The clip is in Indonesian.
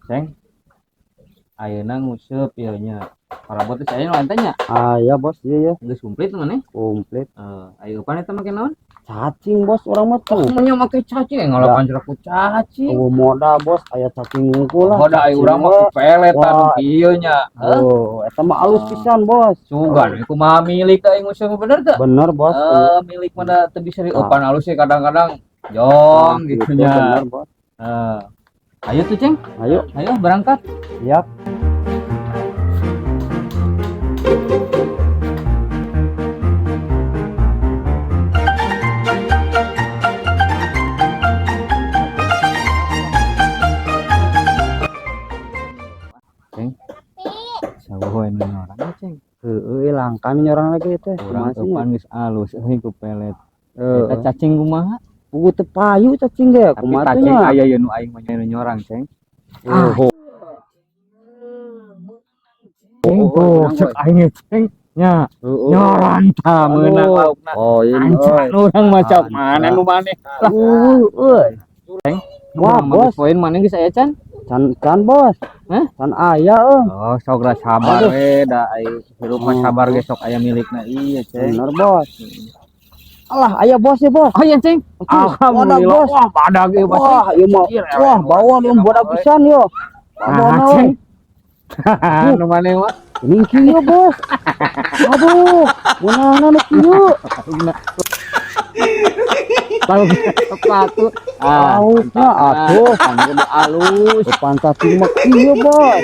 Ceng, ayeuna nguseup ieu nya. Parabot teh saya lantenya. Ya bos, iya ya, Geus komplit mana? komplit. Ayo pan eta make naon? Cacing bos, orang mah Oh, tuh. nya make cacing ngalapan ku cacing. Moda bos, aya cacing ngungkul lah. Oh, da ayo urang mah peletan kieu nya. Oh, eta mah alus pisan bos. Sugan kumaha milik da aing nguseup bener teu? Bener bos. Milik mah teu bisa diopan halus sih kadang-kadang jong gitu nya. Bener bos. Ayo tuh Ceng, Ayo berangkat. siap. Ceng, sawoe nu orang Ceng. Langka nyorang lagi teh. Urang eupan geus alus euy ku pelet. Eta Heeh. cacing kumaha? Pugu teu payu cacing ge, Tapi kumaha teh cacing nya. aya ieu nu aing mah nu nyorang Ceng. Ceng tuh, cek aing Ceng nya. Nyoran tah meunang laukna. Oh, ini Ancan urang macam mana nu maneh. Ceng, Wah, bos. Poin maneh geus aya Can? Can bos. Hah? Can aya Oh, sok ra sabar we da aing hirup mah sabar ge sok aya milikna ieu Ceng. Bener bos. Alah, aya bos ya bos. Oh iya Ceng. Alhamdulillah. Bos. Wah, badag ieu bos. Wah, ieu mah. Wah, bawaan ieu bodak pisan yo. Nah, Ceng. Nu maneh mah Ini kieu bos. Aduh, munahna nu kieu. kalau sepatu Lauknya atuh. kan alus. Depan cacing mah kieu bos.